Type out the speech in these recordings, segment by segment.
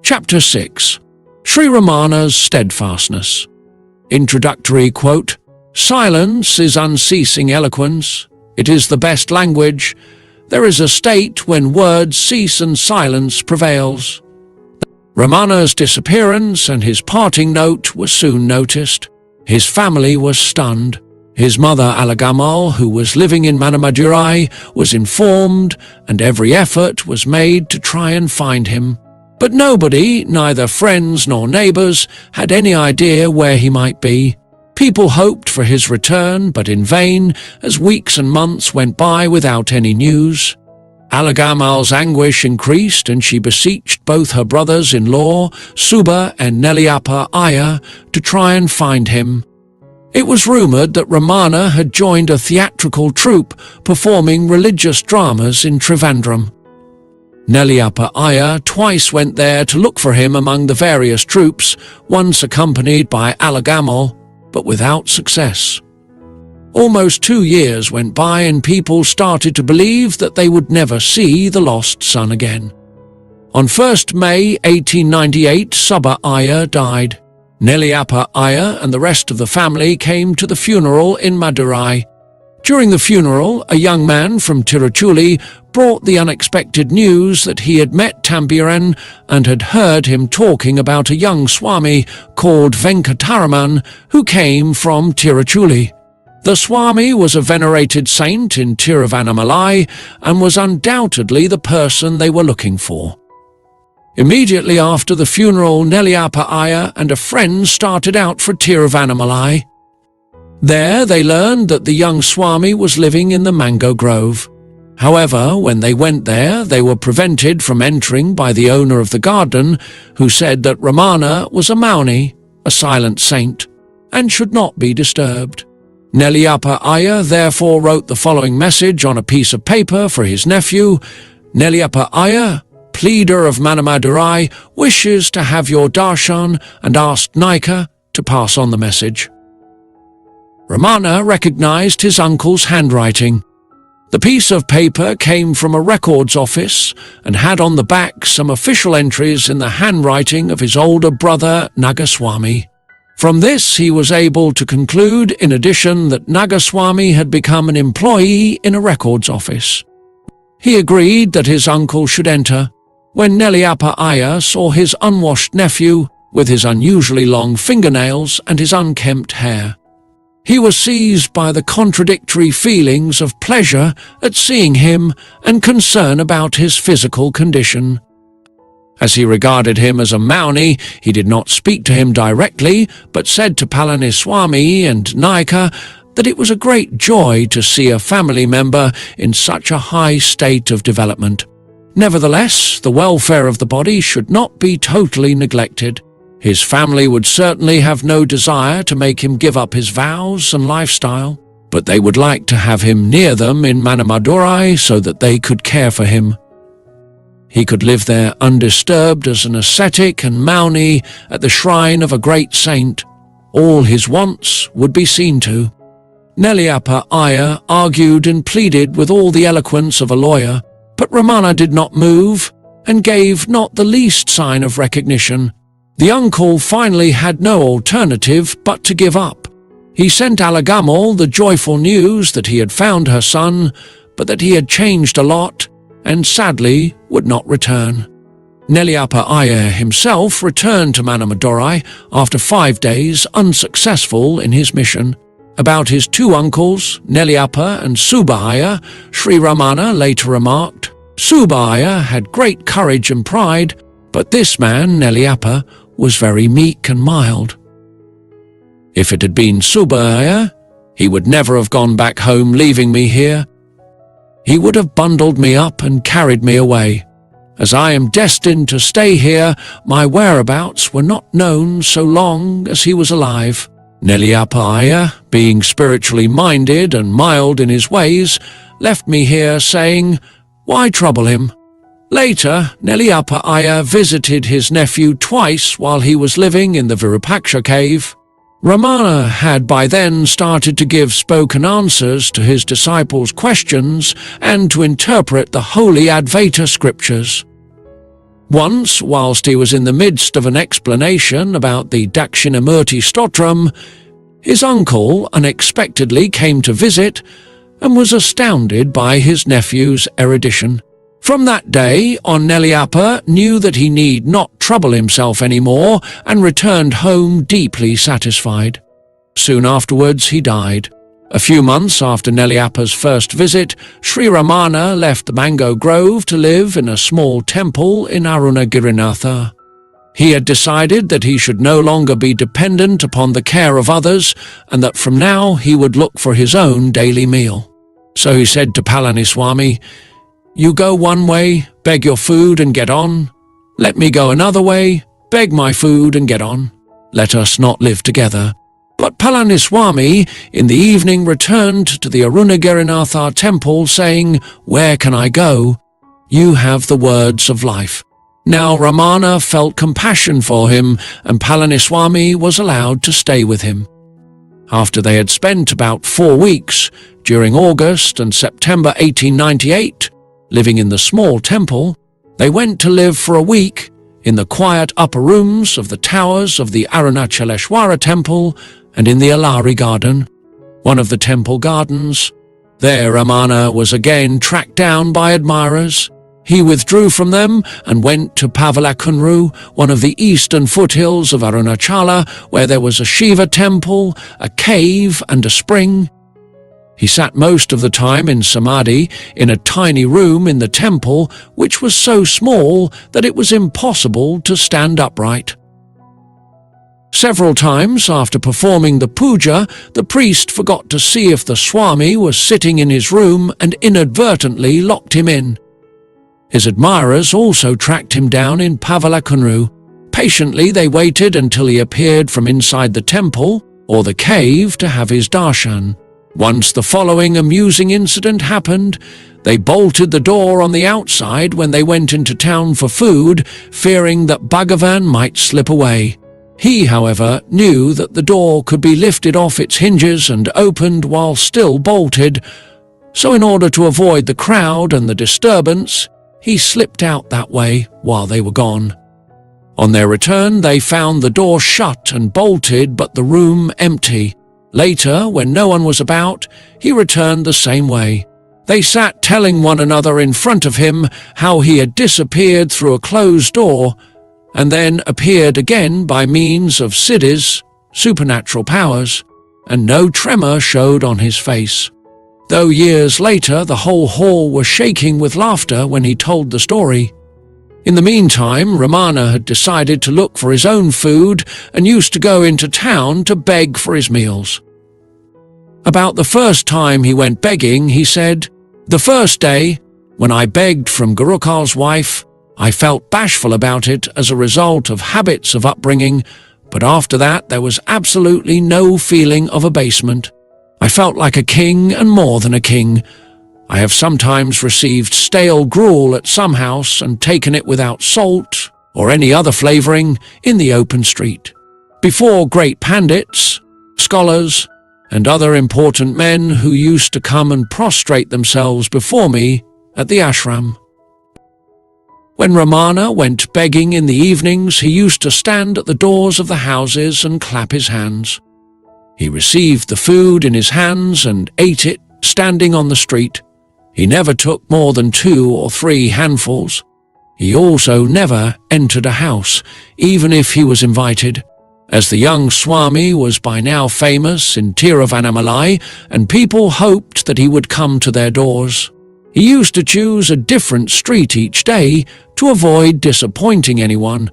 Chapter 6. Sri Ramana's Steadfastness. Introductory quote, "Silence is unceasing eloquence. It is the best language. There is a state when words cease and silence prevails." Ramana's disappearance and his parting note were soon noticed. His family was stunned. His mother Alagamal, who was living in Manamadurai, was informed, and every effort was made to try and find him. But nobody, neither friends nor neighbors, had any idea where he might be. People hoped for his return, but in vain, as weeks and months went by without any news. Alagamal's anguish increased, and she beseeched both her brothers-in-law, Suba and Neliappa Iyer, to try and find him. It was rumored that Ramana had joined a theatrical troupe performing religious dramas in Trivandrum. Neliappa Iyer twice went there to look for him among the various troops, once accompanied by Alagamal, but without success. Almost 2 years went by and people started to believe that they would never see the lost son again. On 1st May 1898, Suba Iyer died. Neliappa Iyer and the rest of the family came to the funeral in Madurai. During the funeral, a young man from Tiruchuli brought the unexpected news that he had met Tambiran and had heard him talking about a young Swami called Venkataraman who came from Tiruchuli. The Swami was a venerated saint in Tiruvannamalai and was undoubtedly the person they were looking for. Immediately after the funeral, Neliappa Iyer and a friend started out for Tiruvannamalai. There they learned that the young Swami was living in the mango grove. However, when they went there, they were prevented from entering by the owner of the garden, who said that Ramana was a Mauni, a silent saint, and should not be disturbed. Neliappa Iyer therefore wrote the following message on a piece of paper for his nephew. "Neliappa Iyer, pleader of Manamadurai, wishes to have your darshan and asked Nika to pass on the message." Ramana recognized his uncle's handwriting. The piece of paper came from a records office and had on the back some official entries in the handwriting of his older brother Nagaswami. From this he was able to conclude in addition that Nagaswami had become an employee in a records office. He agreed that his uncle should enter. When Neliappa Iyer saw his unwashed nephew with his unusually long fingernails and his unkempt hair, he was seized by the contradictory feelings of pleasure at seeing him and concern about his physical condition. As he regarded him as a Mauni, he did not speak to him directly, but said to Palaniswami and Nika that it was a great joy to see a family member in such a high state of development. Nevertheless, the welfare of the body should not be totally neglected. His family would certainly have no desire to make him give up his vows and lifestyle, but they would like to have him near them in Manamadurai so that they could care for him. He could live there undisturbed as an ascetic and Mauni at the shrine of a great saint. All his wants would be seen to. Neliappa Iyer argued and pleaded with all the eloquence of a lawyer, but Ramana did not move and gave not the least sign of recognition. The uncle finally had no alternative but to give up. He sent Alagamal the joyful news that he had found her son, but that he had changed a lot and sadly would not return. Neliappa Iyer himself returned to Manamadurai after 5 days, unsuccessful in his mission. About his 2 uncles, Neliappa and Suba Iyer, Sri Ramana later remarked, "Suba Iyer had great courage and pride, but this man, Neliappa, was very meek and mild. If it had been Suba Iyer, he would never have gone back home leaving me here. He would have bundled me up and carried me away. As I am destined to stay here, my whereabouts were not known so long as he was alive." Neliappa Iyer, being spiritually minded and mild in his ways, left me here saying, "Why trouble him?" Later, Neliappa Iyer visited his nephew twice while he was living in the Virupaksha cave. Ramana had by then started to give spoken answers to his disciples' questions and to interpret the holy Advaita scriptures. Once, whilst he was in the midst of an explanation about the Dakshinamurti Stotram, his uncle unexpectedly came to visit and was astounded by his nephew's erudition. From that day on, Nelliyappa knew that he need not trouble himself any more and returned home deeply satisfied. Soon afterwards he died. A few months after Nelliyappa's first visit, Sri Ramana left the mango grove to live in a small temple in Arunagirinatha. He had decided that he should no longer be dependent upon the care of others and that from now he would look for his own daily meal. So he said to Palaniswami, "You go one way, beg your food and get on. Let me go another way, beg my food and get on. Let us not live together." But Palaniswami in the evening returned to the Arunagirinatha temple saying, "Where can I go? You have the words of life." Now Ramana felt compassion for him and Palaniswami was allowed to stay with him. After they had spent about 4 weeks, during August and September 1898, living in the small temple, they went to live for a week in the quiet upper rooms of the towers of the Arunachaleshwara temple and in the Alari garden, one of the temple gardens. There Ramana was again tracked down by admirers. He withdrew from them and went to Pavalakunru, one of the eastern foothills of Arunachala, where there was a Shiva temple, a cave and a spring. He sat most of the time in samadhi in a tiny room in the temple, which was so small that it was impossible to stand upright. Several times after performing the puja, the priest forgot to see if the Swami was sitting in his room and inadvertently locked him in. His admirers also tracked him down in Pavalakunru. Patiently they waited until he appeared from inside the temple or the cave to have his darshan. Once the following amusing incident happened. They bolted the door on the outside when they went into town for food, fearing that Bhagavan might slip away. He, however, knew that the door could be lifted off its hinges and opened while still bolted, so in order to avoid the crowd and the disturbance, he slipped out that way while they were gone. On their return, they found the door shut and bolted, but the room empty. Later, when no one was about, he returned the same way. They sat telling one another in front of him how he had disappeared through a closed door and then appeared again by means of siddhis, supernatural powers, and no tremor showed on his face. Though years later the whole hall was shaking with laughter when he told the story. In the meantime, Ramana had decided to look for his own food and used to go into town to beg for his meals. About the first time he went begging, he said, "The first day, when I begged from Gurukal's wife, I felt bashful about it as a result of habits of upbringing, but after that there was absolutely no feeling of abasement. I felt like a king and more than a king. I have sometimes received stale gruel at some house and taken it without salt or any other flavouring in the open street. Before great pandits, scholars, and other important men who used to come and prostrate themselves before me at the ashram." When Ramana went begging in the evenings, he used to stand at the doors of the houses and clap his hands. He received the food in his hands and ate it standing on the street. He never took more than 2 or 3 handfuls. He also never entered a house, even if he was invited. As the young Swami was by now famous in Tiruvannamalai, and people hoped that he would come to their doors. He used to choose a different street each day to avoid disappointing anyone.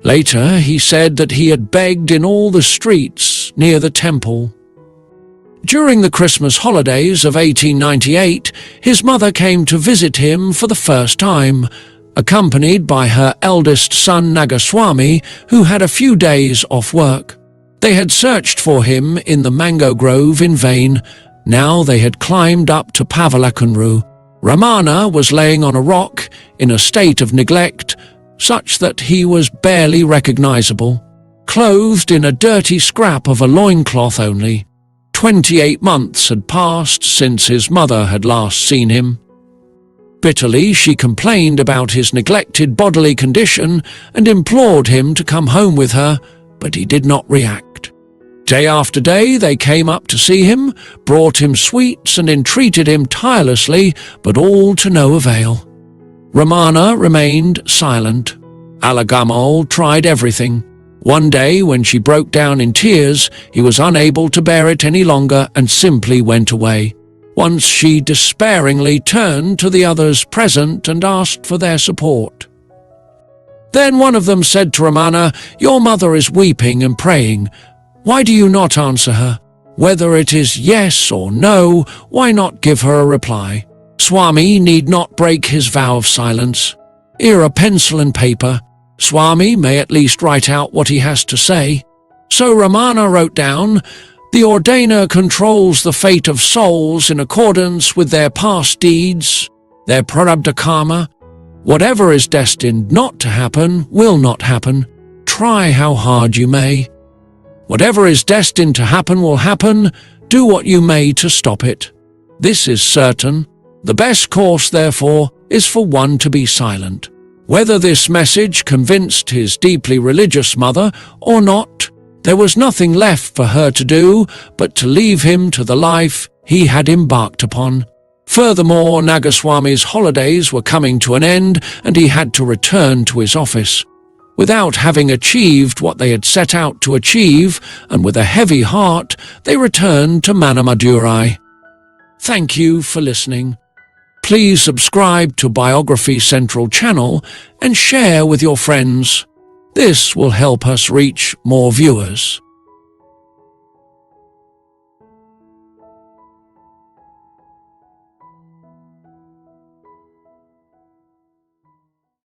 Later, he said that he had begged in all the streets near the temple. During the Christmas holidays of 1898, his mother came to visit him for the first time, accompanied by her eldest son Nagaswami, who had a few days off work. They had searched for him in the mango grove in vain. Now they had climbed up to Pavalakunru. Ramana was laying on a rock in a state of neglect, such that he was barely recognizable, clothed in a dirty scrap of a loincloth only. 28 months had passed since his mother had last seen him. Bitterly, she complained about his neglected bodily condition and implored him to come home with her, but he did not react. Day after day they came up to see him, brought him sweets and entreated him tirelessly, but all to no avail. Ramana remained silent. Alagamal tried everything. One day, when she broke down in tears, he was unable to bear it any longer and simply went away. Once she despairingly turned to the others present and asked for their support. Then one of them said to Ramana, "Your mother is weeping and praying. Why do you not answer her? Whether it is yes or no, why not give her a reply? Swami need not break his vow of silence. Here a pencil and paper. Swami may at least write out what he has to say." So Ramana wrote down, "The ordainer controls the fate of souls in accordance with their past deeds, their prarabdha karma. Whatever is destined not to happen will not happen. Try how hard you may. Whatever is destined to happen will happen. Do what you may to stop it. This is certain. The best course, therefore, is for one to be silent." Whether this message convinced his deeply religious mother or not, there was nothing left for her to do but to leave him to the life he had embarked upon. Furthermore, Nagaswami's holidays were coming to an end and he had to return to his office. Without having achieved what they had set out to achieve, and with a heavy heart, they returned to Manamadurai. Thank you for listening. Please subscribe to Biography Central channel and share with your friends. This will help us reach more viewers.